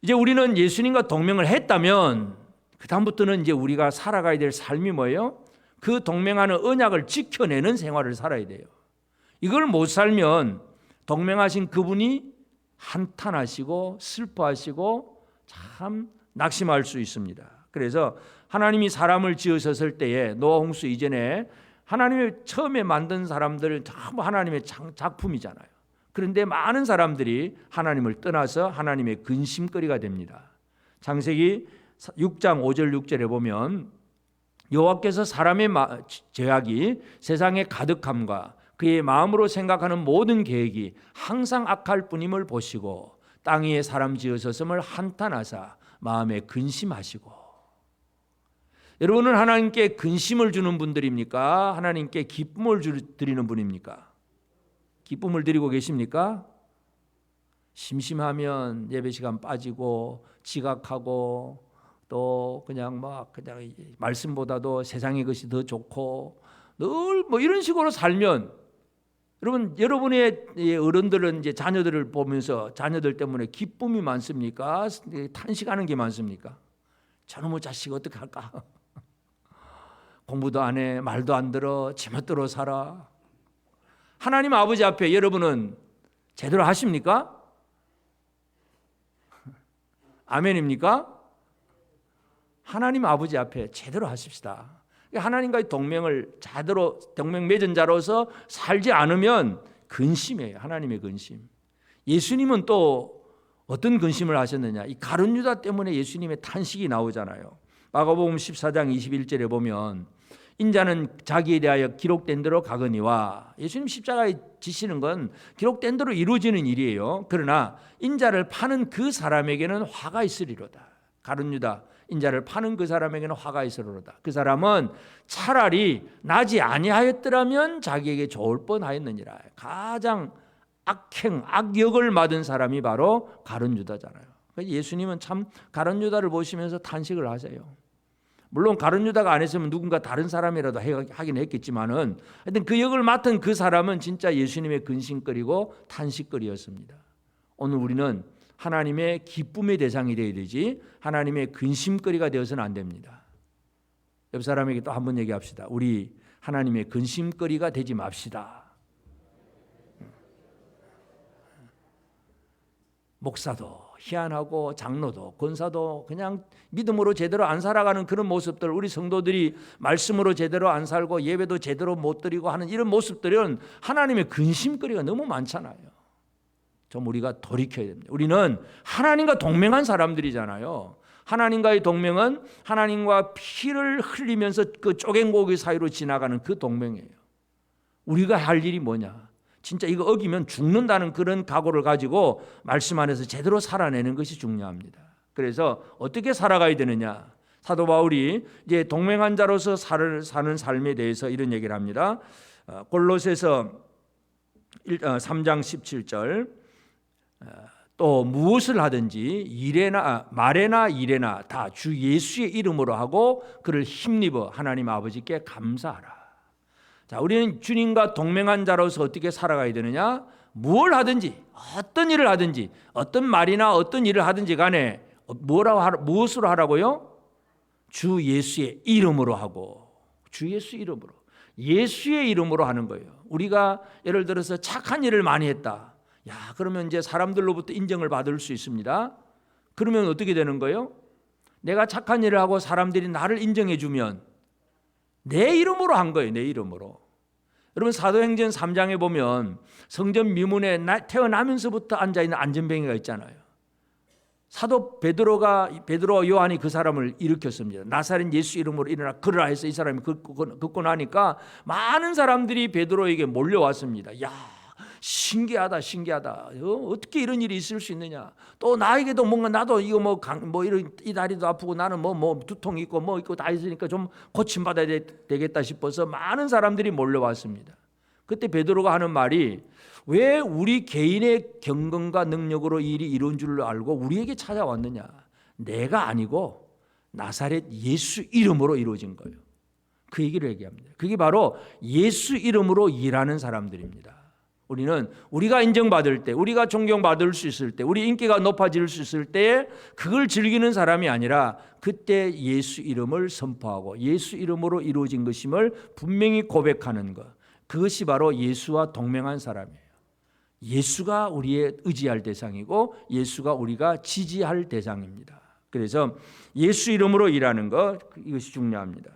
이제 우리는 예수님과 동맹을 했다면 그 다음부터는 이제 우리가 살아가야 될 삶이 뭐예요? 그 동맹하는 언약을 지켜내는 생활을 살아야 돼요. 이걸 못 살면 동맹하신 그분이 한탄하시고 슬퍼하시고 참 낙심할 수 있습니다. 그래서 하나님이 사람을 지으셨을 때에 노아 홍수 이전에 하나님이 처음에 만든 사람들은 전부 하나님의 작품이잖아요. 그런데 많은 사람들이 하나님을 떠나서 하나님의 근심거리가 됩니다. 창세기 6장 5절 6절에 보면 여호와께서 사람의 죄악이 세상에 가득함과 그의 마음으로 생각하는 모든 계획이 항상 악할 뿐임을 보시고 땅 위에 사람 지으셨음을 한탄하사 마음에 근심하시고. 여러분은 하나님께 근심을 주는 분들입니까? 하나님께 기쁨을 드리는 분입니까? 기쁨을 드리고 계십니까? 심심하면 예배 시간 빠지고 지각하고 또 그냥 말씀보다도 세상의 것이 더 좋고 늘 뭐 이런 식으로 살면 여러분의 어른들은 이제 자녀들을 보면서 자녀들 때문에 기쁨이 많습니까? 탄식하는 게 많습니까? 저놈의 자식 어떻게 할까? 공부도 안 해, 말도 안 들어, 제멋대로 살아. 하나님 아버지 앞에 여러분은 제대로 하십니까? 아멘입니까? 하나님 아버지 앞에 제대로 하십시다. 하나님과의 동맹을 제대로 동맹 맺은 자로서 살지 않으면 근심이에요. 하나님의 근심. 예수님은 또 어떤 근심을 하셨느냐? 이 가룟 유다 때문에 예수님의 탄식이 나오잖아요. 마가복음 14장 21절에 보면 인자는 자기에 대하여 기록된 대로 가거니와, 예수님 십자가에 지시는 건 기록된 대로 이루어지는 일이에요. 그러나 인자를 파는 그 사람에게는 화가 있으리로다. 가룟 유다 인자를 파는 그 사람에게는 화가 있으리로다. 그 사람은 차라리 나지 아니하였더라면 자기에게 좋을 뻔하였느니라. 가장 악역을 맡은 사람이 바로 가룟 유다잖아요. 예수님은 참 가룟 유다를 보시면서 탄식을 하세요. 물론 가룟 유다가 안 했으면 누군가 다른 사람이라도 하긴 했겠지만은 하여튼 그 역을 맡은 그 사람은 진짜 예수님의 근심거리고 탄식거리였습니다. 오늘 우리는 하나님의 기쁨의 대상이 되어야 되지 하나님의 근심거리가 되어서는 안 됩니다. 옆 사람에게 또 한 번 얘기합시다. 우리 하나님의 근심거리가 되지 맙시다. 목사도 희한하고 장로도 권사도 그냥 믿음으로 제대로 안 살아가는 그런 모습들, 우리 성도들이 말씀으로 제대로 안 살고 예배도 제대로 못 드리고 하는 이런 모습들은 하나님의 근심거리가 너무 많잖아요. 좀 우리가 돌이켜야 됩니다. 우리는 하나님과 동맹한 사람들이잖아요. 하나님과의 동맹은 하나님과 피를 흘리면서 그 쪼갠고기 사이로 지나가는 그 동맹이에요. 우리가 할 일이 뭐냐? 진짜 이거 어기면 죽는다는 그런 각오를 가지고 말씀 안에서 제대로 살아내는 것이 중요합니다. 그래서 어떻게 살아가야 되느냐? 사도 바울이 이제 동맹한 자로서 사는 삶에 대해서 이런 얘기를 합니다. 골로새서 3장 17절 또 무엇을 하든지 말에나 일에나 다 주 예수의 이름으로 하고 그를 힘입어 하나님 아버지께 감사하라. 자, 우리는 주님과 동맹한 자로서 어떻게 살아가야 되느냐? 뭘 하든지 어떤 일을 하든지 어떤 말이나 어떤 일을 하든지 간에 무엇으로 하라고요? 주 예수의 이름으로 하고, 주 예수 이름으로, 예수의 이름으로 하는 거예요. 우리가 예를 들어서 착한 일을 많이 했다. 야, 그러면 이제 사람들로부터 인정을 받을 수 있습니다. 그러면 어떻게 되는 거예요? 내가 착한 일을 하고 사람들이 나를 인정해 주면 내 이름으로 한 거예요. 내 이름으로. 여러분 사도행전 3장에 보면 성전 미문에 태어나면서부터 앉아있는 안전뱅이가 있잖아요. 사도 베드로 요한이 그 사람을 일으켰습니다. 나사렛 예수 이름으로 일어나 걸으라 해서 이 사람이 걷고 나니까 많은 사람들이 베드로에게 몰려왔습니다. 야, 신기하다. 어떻게 이런 일이 있을 수 있느냐? 또 나에게도 뭔가 나도 이거 이런 이 다리도 아프고 나는 두통 있고 있고 다 있으니까 좀 고침 받아야 되겠다 싶어서 많은 사람들이 몰려왔습니다. 그때 베드로가 하는 말이 왜 우리 개인의 경건과 능력으로 이 일이 이루어진 줄 알고 우리에게 찾아왔느냐? 내가 아니고 나사렛 예수 이름으로 이루어진 거예요. 그 얘기를 얘기합니다. 그게 바로 예수 이름으로 일하는 사람들입니다. 우리는 우리가 인정받을 때, 우리가 존경받을 수 있을 때, 우리 인기가 높아질 수 있을 때에 그걸 즐기는 사람이 아니라 그때 예수 이름을 선포하고 예수 이름으로 이루어진 것임을 분명히 고백하는 것, 그것이 바로 예수와 동맹한 사람이에요. 예수가 우리의 의지할 대상이고 예수가 우리가 지지할 대상입니다. 그래서 예수 이름으로 일하는 것, 이것이 중요합니다.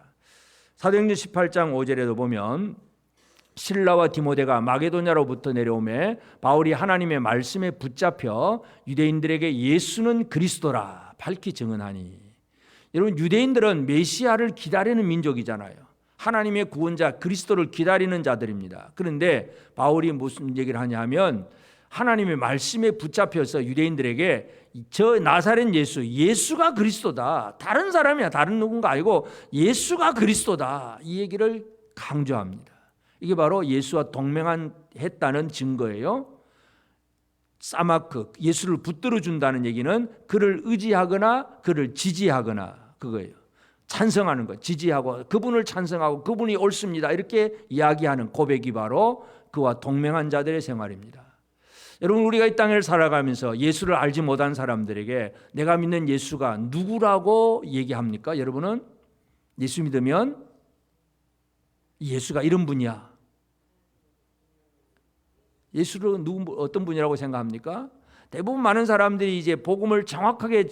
사도행전 18장 5절에도 보면 실라와 디모데가 마게도냐로부터 내려오매 바울이 하나님의 말씀에 붙잡혀 유대인들에게 예수는 그리스도라 밝히 증언하니. 여러분 유대인들은 메시아를 기다리는 민족이잖아요. 하나님의 구원자 그리스도를 기다리는 자들입니다. 그런데 바울이 무슨 얘기를 하냐면 하나님의 말씀에 붙잡혀서 유대인들에게 저 나사렛 예수가 그리스도다. 다른 사람이야. 다른 누군가 아니고 예수가 그리스도다. 이 얘기를 강조합니다. 이게 바로 예수와 동맹했다는 증거예요. 사마크, 예수를 붙들어 준다는 얘기는 그를 의지하거나 그를 지지하거나 그거예요. 찬성하는 것, 지지하고 그분을 찬성하고 그분이 옳습니다 이렇게 이야기하는 고백이 바로 그와 동맹한 자들의 생활입니다. 여러분, 우리가 이 땅을 살아가면서 예수를 알지 못한 사람들에게 내가 믿는 예수가 누구라고 얘기합니까? 여러분은 예수 믿으면 예수가 이런 분이야. 예수를 어떤 분이라고 생각합니까? 대부분 많은 사람들이 이제 복음을 정확하게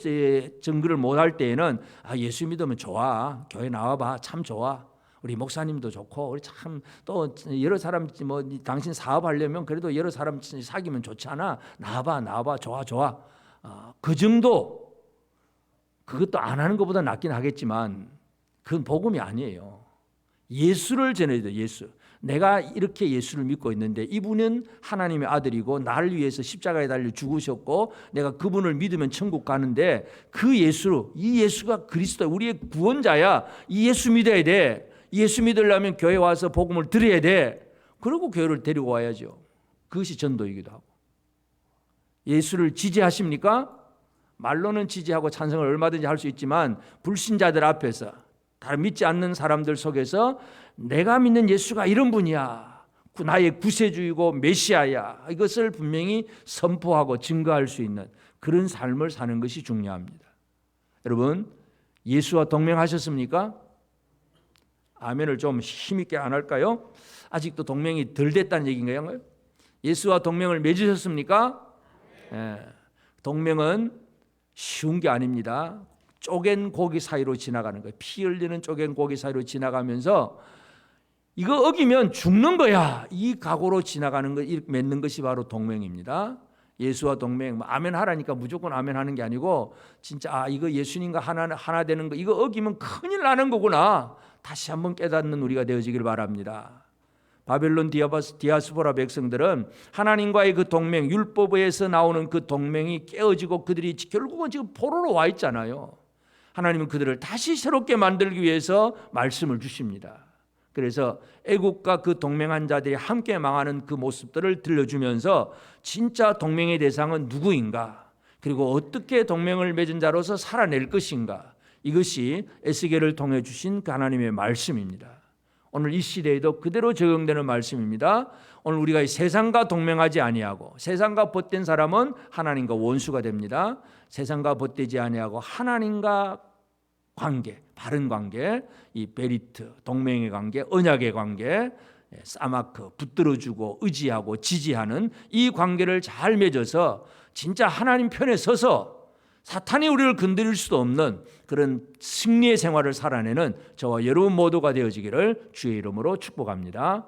증거를 못할 때에는 예수 믿으면 좋아, 교회 나와봐, 참 좋아, 우리 목사님도 좋고, 우리 참 또 여러 사람 뭐 당신 사업하려면 그래도 여러 사람 사귀면 좋잖아, 나와봐, 좋아. 그 정도. 그것도 안 하는 것보다 낫긴 하겠지만 그건 복음이 아니에요. 예수를 전해야 돼. 예수. 내가 이렇게 예수를 믿고 있는데 이분은 하나님의 아들이고 나를 위해서 십자가에 달려 죽으셨고 내가 그분을 믿으면 천국 가는데 그 예수, 이 예수가 그리스도 우리의 구원자야. 이 예수 믿어야 돼. 예수 믿으려면 교회 와서 복음을 들어야 돼. 그리고 교회를 데리고 와야죠. 그것이 전도이기도 하고. 예수를 지지하십니까? 말로는 지지하고 찬성을 얼마든지 할 수 있지만 불신자들 앞에서, 다른 믿지 않는 사람들 속에서 내가 믿는 예수가 이런 분이야, 나의 구세주이고 메시아야, 이것을 분명히 선포하고 증거할 수 있는 그런 삶을 사는 것이 중요합니다. 여러분, 예수와 동맹하셨습니까? 아멘을 좀 힘있게 안 할까요? 아직도 동맹이 덜 됐다는 얘기인가요? 예수와 동맹을 맺으셨습니까? 동맹은 쉬운 게 아닙니다. 쪼갠 고기 사이로 지나가는 거예요. 피 흘리는 쪼갠 고기 사이로 지나가면서 이거 어기면 죽는 거야, 이 각오로 지나가는 거, 맺는 것이 바로 동맹입니다. 예수와 동맹, 아멘 하라니까 무조건 아멘 하는 게 아니고 진짜 이거 예수님과 하나 되는 거, 이거 어기면 큰일 나는 거구나, 다시 한번 깨닫는 우리가 되어지길 바랍니다. 바벨론 디아스포라 백성들은 하나님과의 그 동맹, 율법에서 나오는 그 동맹이 깨어지고 그들이 결국은 지금 포로로 와 있잖아요. 하나님은 그들을 다시 새롭게 만들기 위해서 말씀을 주십니다. 그래서 애국과 그 동맹한 자들이 함께 망하는 그 모습들을 들려주면서 진짜 동맹의 대상은 누구인가, 그리고 어떻게 동맹을 맺은 자로서 살아낼 것인가, 이것이 에스겔을 통해 주신 하나님의 말씀입니다. 오늘 이 시대에도 그대로 적용되는 말씀입니다. 오늘 우리가 이 세상과 동맹하지 아니하고, 세상과 벗된 사람은 하나님과 원수가 됩니다. 세상과 벗되지 아니하고 하나님과 관계, 바른 관계, 이 베리트, 동맹의 관계, 언약의 관계, 사마크, 붙들어주고 의지하고 지지하는 이 관계를 잘 맺어서 진짜 하나님 편에 서서 사탄이 우리를 건드릴 수도 없는 그런 승리의 생활을 살아내는 저와 여러분 모두가 되어지기를 주의 이름으로 축복합니다.